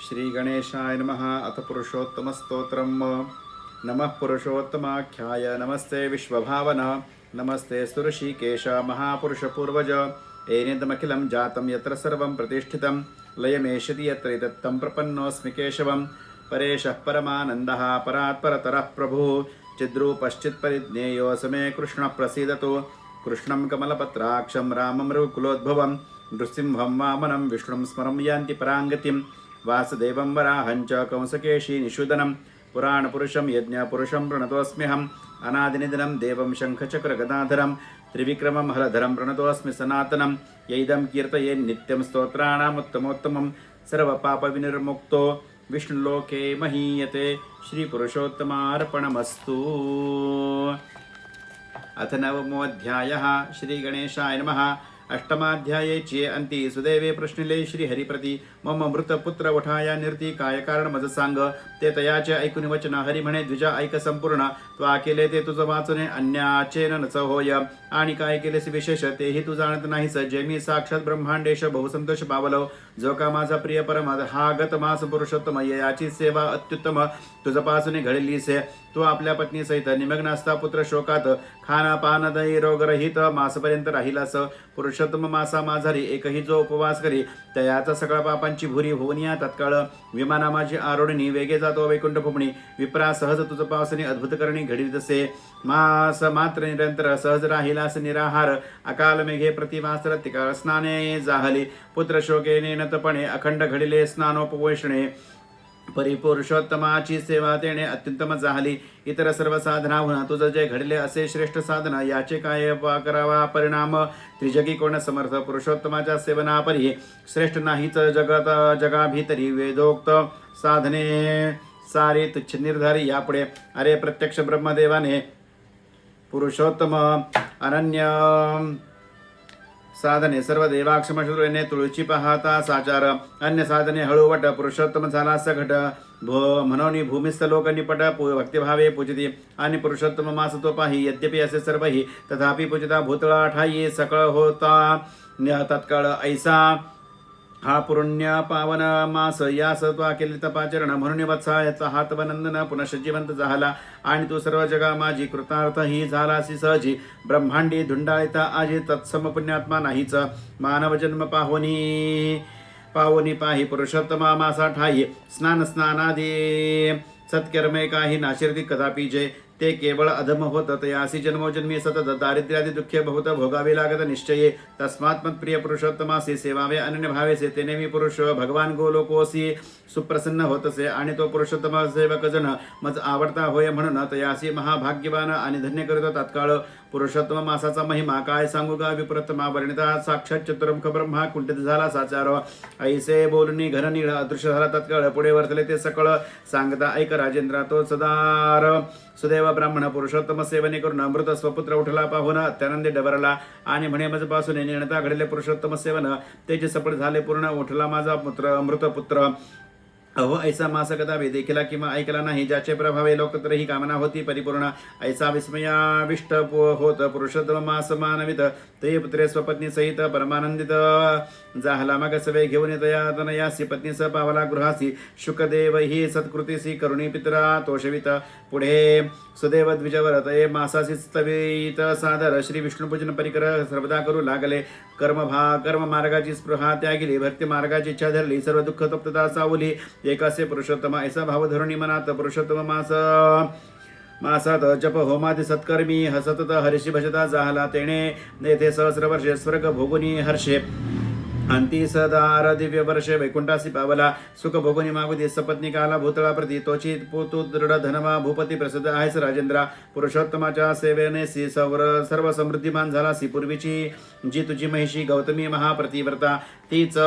श्री गणेशाय नमः। अथ पुरुषोत्तम स्तोत्रम। नमः पुरुषोत्तमाख्याय नमस्ते विश्वभावन नमस्ते सुऋषिकेश महापुरुष पूर्वज एनेदमखिलं जातं यत्र सर्वं प्रतिष्ठितं लयमेष्यति यत्र तत्तं प्रपन्नोऽस्मि केशवं परेशः परमानन्दः परात्परतरः प्रभुः चिद्रूपश्चित्परिज्ञेयो समे कृष्णः प्रसीदतु कृष्णं कमलपत्राक्षं रामं रघुकुलोद्भवं नृसिंहं वामनं विष्णुं स्मरं यान्ति पराङ्गतिं वासुदेवं वराहं च कंसकेशी निषूदनं पुराणपुरुषं यज्ञपुरुषं प्रणतोऽस्म्यहम् अनादिनिधनं देवं शङ्खचक्रगदाधरं त्रिविक्रमं हलधरं प्रणतोऽस्मि सनातनं यैदं कीर्तये नित्यं स्तोत्राणामुत्तमोत्तमं सर्वपापविनिर्मुक्तो विष्णुलोके महीयते। श्रीपुरुषोत्तमार्पणमस्तु। अथ नवमोऽध्यायः। श्रीगणेशाय नमः। अष्टमाध्याये चे अंती सुदैवे प्रश्निले श्रीहरिप्रती मम मृतपुत्र उठाया निर्ती काय कारण मज सांग ते तयाचे ऐकून वचन हरी म्हणे द्विजा ऐक संपूर्ण त्वा केले ते तुझ वाचने अन्याचे नच होय आणि काय केलेस विशेष तेही तू जाणत नाहीस जे मी साक्षात ब्रह्मांडेश बहुसंतोष पावलो जो का माझा प्रिय परम हा गत मास पुरुषोत्तम याची सेवा अत्युत्तम तुझपासून घडलीस तू आपल्या पत्नी सहित निमग्न असता पुत्र शोकात खाना पान दही रोगरहित मासपर्यंत राहिलास पुरुषोत्तम मासा माझारी एकही जो उपवास करी तयाचा सगळा पापांची भुरी होऊन या तत्काळ विमाना माझी आरोढणी वेगे जातो वैकुंठ भूमणी विप्रा सहज तुझ पावसने अद्भुत करणी घडीत असे मास मात्र निरंतर सहज राहिलास निराहार अकाल मेघे प्रतिवासर तिकाळ स्नाने जाहली पुत्र शोकेने नतपणे अखंड घडिले स्नानोपवेशणे परिपुरुषोत्तमाची सेवा तेने अत्युत्तम झाली इतर सर्व साधनाहून तुझं जे घडले असे श्रेष्ठ साधन याचे काय करावा परिणाम त्रिजगी कोण समर्थ पुरुषोत्तमाच्या सेवनापरी श्रेष्ठ नाहीच जगत जगाभीतरी वेदोक्त साधने सारे तुच्छ निर्धारी यापुढे अरे प्रत्यक्ष ब्रह्मदेवाने पुरुषोत्तम अनन्य साधने सर्व देवाक्षमशत्रुने तुळची पाहता साचार अन्य साधने हळूवट पुरुषोत्तम झाला सघट म्हणून भूमिस्थ लोक निपट भक्तिभावे पूजती आणि पुरुषोत्तम मास तो पाही यद्यपि असे सर्वही तथापि पूजिता भूतळा ठाई सकळ होता तत्काळ ऐसा हा पुण्य पावन मास यास त्वा केले तपाचरण म्हणून वत्सायाचा हात वनंदन पुनः जिवंत झाला आणि तू सर्व जगा माझी कृतार्थ ही झालासी सहजी ब्रह्मांडी धुंडाळिता आजी तत्सम पुण्यात्मा नाहीच मानव जन्म पाहोनी पाही पुरुषोत्तमा मासा ठाई स्नानादी सत्कर्मे काही नाशिरती कदापि जे ते केवळ अधम होत तयासी जन्मोजन्मी सतत दारिद्र्यादी दुःखे बहुत भोगावे लागत निश्चये तस्मात् प्रिय पुरुषोत्तमासी सेवावे अनन्य भावेसे तेने मी पुरुष भगवान गोलोकोसी सुप्रसन्न होतसे आणि तो पुरुषोत्तम सेवक जन मज आवडता होय म्हणून तयासी महाभाग्यवान आणि धन्य करतो तत्काळ पुरुषोत्तम मासाचा महिमा काय सांगू गा विप्रतमा वर्णिता साक्षात चतुर्मुख ब्रह्मा कुंठित झाला साचार ऐसे बोलणी घननीळ अदृश्य झाला तत्काळ पुढे वर्तले ते सकळ सांगता ऐक राजेंद्रा तो सदार सुदैव ब्राह्मण पुरुषोत्तम सेवने करून अमृत स्वपुत्र उठला पाहून अत्यानंदी डबरला आणि म्हणे मजपासून निर्णता घडले पुरुषोत्तम सेवन तेचे सफळ झाले पूर्ण उठला माझा पुत्र अमृतपुत्र अहो ऐसा मास कदापि देखिला किंवा ऐकला नाही ज्याचे प्रभावे लोकत्र ही कामना होती परिपूर्ण ऐसा विस्मयाविष्ट होत पुरुषोत्तम मास मानवित ते पुत्रे स्वपत्नी सहित परमानंदित झाला मग सवे घेऊन तनयासी पत्नी स पावला गृहासी शुकदेव ही सत्कृतीसी करुणी पितरा तोषवित पुढे सुदेव द्विजवर तये मासासी स्तवित सादर श्री विष्णुपूजन परिकर सर्वदा करू लागले कर्म मार्गाची स्पृहा त्यागिली भक्ती मार्गाची इच्छा धरली सर्व दुःख तप्तता सावली एकासे पुरुषोत्तम ऐसा भाव धरुणी मनात पुरुषोत्तम मासात जप होमादी सत्कर्मी हसतत हर्षी भजता झाला तेने येथे सहस्र वर्षे स्वर्ग भोगुनी हर्षे अंती सदार दिव्य वर्षे वैकुंठासी पावला सुख भोगुनी मागुदी सपत्नी काला भूतळा प्रती तोची पोतू दृढ धनवा भूपती प्रसिद्ध आहेस राजेंद्रा पुरुषोत्तमाच्या सेवेने सर्व समृद्धिमान झाला सी पूर्वीची जी तुझी महिषी गौतमी महाप्रतिव्रता तीच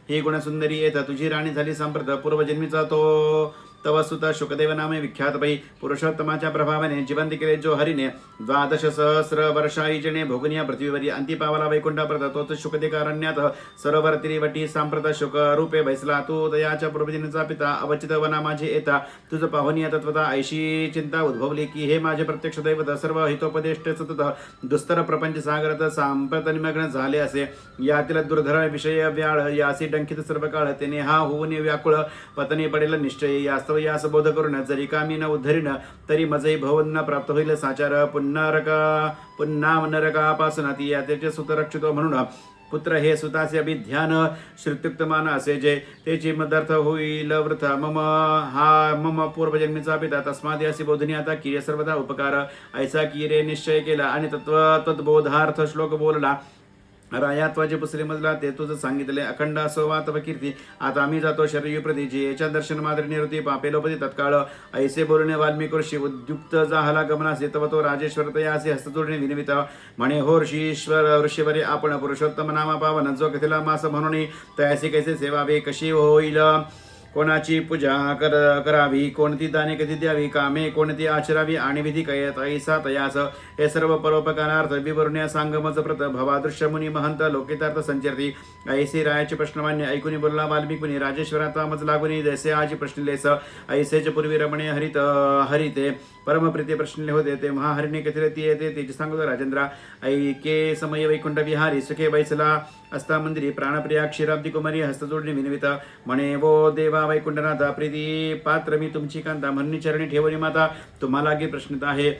ही गुणसुंदरी येत तुझी राणी झाली संप्रत पूर्वजन्मीचा तो तव सुत शुकदेव नामे विख्यात पै पुरुषोत्तमाच्या प्रभावाने जिवंत केले जो हरीने 12 सहस्र वर्षाईजने भोगनिया पृथ्वीवरी अंती पावला वैकुंठाप्रत तोच शुकदेकारण्यात सरोवर तिरीवटी सांप्रत शुक रूपे बैसला तू दयाच्या पूर्वजनीचा पिता अवचित वना माझे येता तुझ पाहुनिया तत्वता ऐशी चिंता उद्भवली की हे माझे प्रत्यक्ष दैवत सर्व हितोपदेष्ट सतत दुस्तर प्रपंच सागरत सांप्रत निमग्न झाले असे यातील दुर्धर विषय व्याळ यासी डंकित सर्व काळ तेने हा होऊन व्याकुळ पतनी पडेल निश्चय यास्तव यास बोध करून जरी कामी न उद्धरीन तरी मजही भवन न प्राप्त होईल साचार पुन्हा नरकापासून ती याचे सुत रक्षितो म्हणून पुत्र हे सुताचे अभिध्यान श्रुत्युक्त मान असे जे त्याची मदर्थ होईल वृथा मम पूर्वजन्मीचा पिता तस्माद यासी बोधनी आता की सर्वदा उपकार ऐसा की रे निश्चय केला आणि तद्बोधार्थ श्लोक बोलला रायात्वाचे पुसले मजला ते तुझं सांगितले अखंड असो वा तव कीर्ती आता आम्ही जातो शरीर प्रती जी याच्या दर्शन मात्र निवृत्ती पापेलोपती तत्काळ ऐसे बोलणे वाल्मिक ऋषी उद्युक्त जाहला गमनासे तव तो राजेश्वर तयासे हस्तजोडणे विनवित म्हणे हो ऋषीश्वर ऋषीवरे आपण पुरुषोत्तम नामा पावन जो कथिला मास म्हणून तयासी कैसे सेवावे कशी होईल कोणाची पूजा करावी कोणती दाने कधी द्यावी कामे कोणती आचरावी आणि विधी कैसा तयास हे सर्व परोपकारार्थ विवरण्या सांगमच प्रत भवादृश्य मुनी महंत लोकितार्थ संचरती ऐसे रायाचे प्रश्नमान्य ऐकुनी बोलला वाल्मिक मुनी राजेश्वरात्वामच लागुनी जैसे आजी प्रश्नलेस ऐसेच पूर्वी रमणे हरिते परमप्रीते प्रश्नले होते तेव्हा हरिणे कथिले ती येते तेच सांगतो राजेंद्रा ऐके समय वैकुंठ विहारी सुखे बैसला असता मंदिरी प्राणप्रिया क्षीराब्दी कुमारी हस्तजोडणी विनविता म्हणे वो देवा वैकुंठनाथा प्रीती पात्र मी तुमची कांता म्हणणी चरणी ठेवणी माता तुम्हाला की प्रश्नित आहे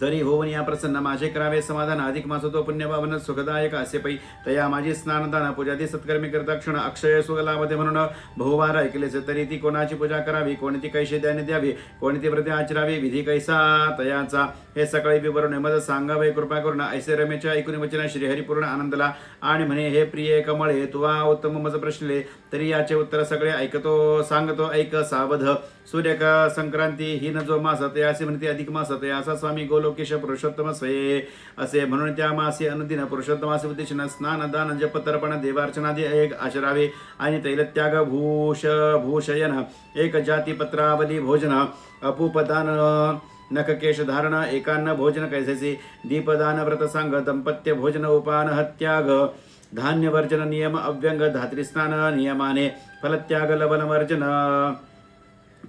तरी होऊन या प्रसन्न माझे करावे समाधान अधिक मास तो पुण्यभावन सुखदायक असे पै तया माझी स्नानदान पूजादी सत्कर्मी करता क्षण अक्षय सुगलामध्ये म्हणून बहुवार ऐकलेच तरी ती कोणाची पूजा करावी कोणती कैसे द्याने द्यावी कोणती व्रते आचरावी विधी कैसा तयाचा हे सकाळी विवरण मद सांगावे कृपा करून ऐसे रमेच्या ऐकून वचन श्रीहरिपूर्ण आनंदला आणि म्हणे हे प्रिय कमळे तुवा उत्तम मज प्रश्नले तरी याचे उत्तर सगळे ऐकतो सांगतो ऐक सावध सूर्य संक्रांती ही न जो मास तयासी म्हणते अधिक मास तयासा स्वामी गोलोकेश पुरुषोत्तम स्वये असे म्हणून त्या मासी अनुदिन पुरुषोत्तमासी उद्देशन स्नान दान जप तर्पण देवार्चनादी एक आचरावे आणि तैलत्याग भूषयन एक जाती पत्रावली भोजन अपूपदान नखकेश धारण एकान्न भोजन कैसेसी दीपदान व्रत सांग दंपत्य भोजन उपान हत्याग धान्य वर्जन नियम अव्यंग धात्रीस्नान नियमाने फलत्याग लवण वर्जन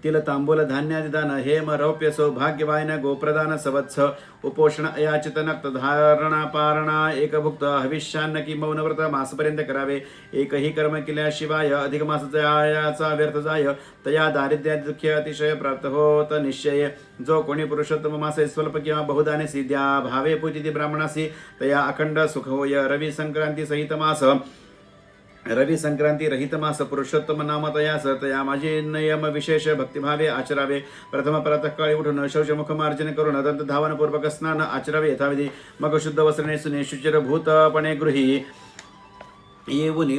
तिल तांबूल धान्यादिदान हेम रौप्य सौभाग्यवायन गोप्रदान सवत्स उपोषण अयाचित नक्त धारणा पारणा एकभुक्त हविष्यान्न की मौनव्रत मासपर्यंत करावे एकही कर्म केल्याशिवाय अधिक मासाचा व्यर्थ जाय तया दारिद्र्यात दुःख अतिशय प्राप्त होत निश्चय जो कोणी पुरुषोत्तम मासे स्वल्प किंवा बहुदाने सिद्ध्या भावे पूजिती ब्राह्मणासी तया अखंड सुख होय रवी संक्रांती सहित मास रवी संक्रांती रहित मास पुरुषोत्तम नाम तयास तया माझे नियम विशेष भक्तिभावे आचरावे प्रथम प्रातःकाळी उठून शौचमुख मार्जन करून दंत धावनपूर्वक स्नान आचरावे यथाविधी मग शुद्ध वस्त्रने सुने शुचिरभूतपणे गृही येऊन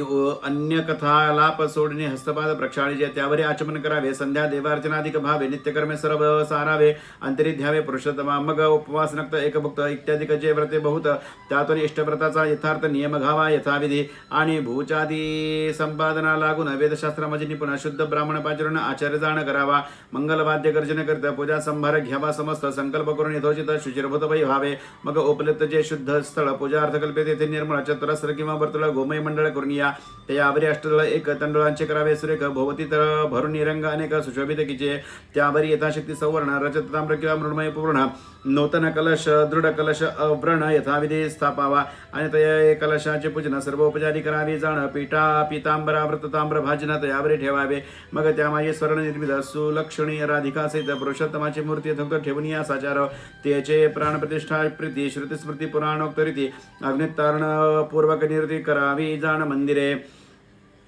अन्य कथालाप सोडणे हस्तपाद प्रक्षाळीचे त्यावरी आचमन करावे संध्या देवार्चनाधिक भावे नित्यकर्मे सर्व सारावे अंतरी ध्यावे पुरुषोत्तमा मग उपवास नक्त एकभुक्त इत्यादिक जे व्रते बहुत त्यातून इष्टव्रताचा यथार्थ नियम घावा यथाविधी आणि भूचादी संपादना लागून वेदशास्त्रामध्ये निपुण शुद्ध ब्राह्मण पाचरण आचार्य जाण करावा मंगलवाद्य गर्जन करता पूजा संभार घ्यावा समस्त संकल्प करून यथोचित शुचिरभूत व्हावे मग उपलब्ध जे शुद्ध स्थळ पूजा अर्थ कल्पे तेथे निर्मळ चतुरस्र किंवा वर्तुळ गोमय मंडळ करून या त्यावरी अष्टदळ एक तंडुळांचे करावे सुरेख भोवती तर भरून रंग अनेक सुशोभित कीचे त्यावरी यथाशक्ती सवर्ण रजत ताम्र किंवा मृण्मय पूर्ण नूतन कलश दृढ कलश व्रण यथाविधी स्थापावा आणि तया कलशाचे पूजन सर्व उपचारी करावी जाण पीठा पितांबरा व्रत ताम्र भाजन तयावरी ठेवावे मग त्यामागे स्वर्ण निर्मित सुलक्षणी राधिका सहित पुरुषोत्तमाची मूर्ती यथोक्त ठेवून या साचार त्याचे प्राणप्रतिष्ठा प्रीती श्रुतिस्मृती पुराणोक्त रीती अग्नितारण पूर्वक निवृत्ती करावी जाण मंदिरे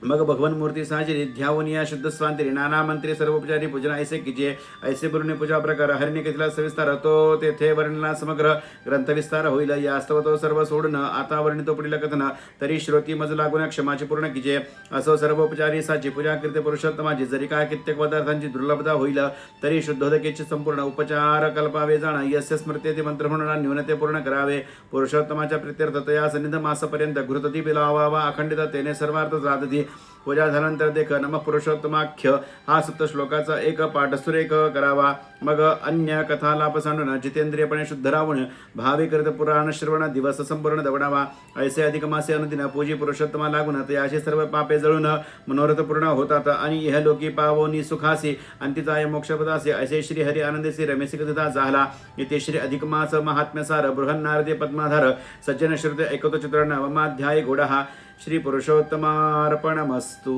मग भगवान मूर्ती साजिरी ध्यावून या शुद्ध स्वांतरी नाना मंत्री सर्व उपचारी पूजन ऐसे कीजिए ऐसे पूर्ण पूजा प्रकार हरिणी कथिला सविस्तार तो तेथे वर्णला समग्र ग्रंथ विस्तार होईल यास्तव तो सर्व सोडून आता वर्णितो पुढील कथन तरी श्रोती मज लागून क्षमाची पूर्ण कीजिए असो सर्व उपचारी साची पूजा कीर्ती पुरुषोत्तमाची जरी काय कित्येक पदार्थांची दुर्लभता होईल तरी शुद्धोदकेची संपूर्ण उपचार कल्पावे जाण यस्य स्मृती मंत्र म्हणून न्यूनते पूर्ण करावे पुरुषोत्तमाच्या प्रित्यर्थ तया सन्निध मासापर्यंत घृतती बिलावा अखंडित तेने सर्वार्थ राधती पूजा झाल्यानंतर देख नम पुरुषोत्तमाख्य हा सप्तश्लोकाचा एक पाठ सुरेख करावा. मग अन्य कथालाप सांडून जितेंद्रियपणे शुद्ध राहून भाविकृत पुराण श्रवण दिवस संपूर्ण दवडावा. ऐसे अधिक मासे अनुदिन पूजी पुरुषोत्तमा लागून याशी सर्व पापे जळून मनोरथ पूर्ण होतात आणि इहलोकी पावोनी सुखासी आणि तिचा मोक्षपदासी. ऐसे श्री हरी आनंदसी रमेश कथा झाला. इथे श्री अधिक मास महात्म्यसार बृहन्नारदे पद्माधार सज्जन श्रुते ऐकतो चित्र नवमाध्याय घोडा श्री पुरुषोत्तमार्पणमस्तु.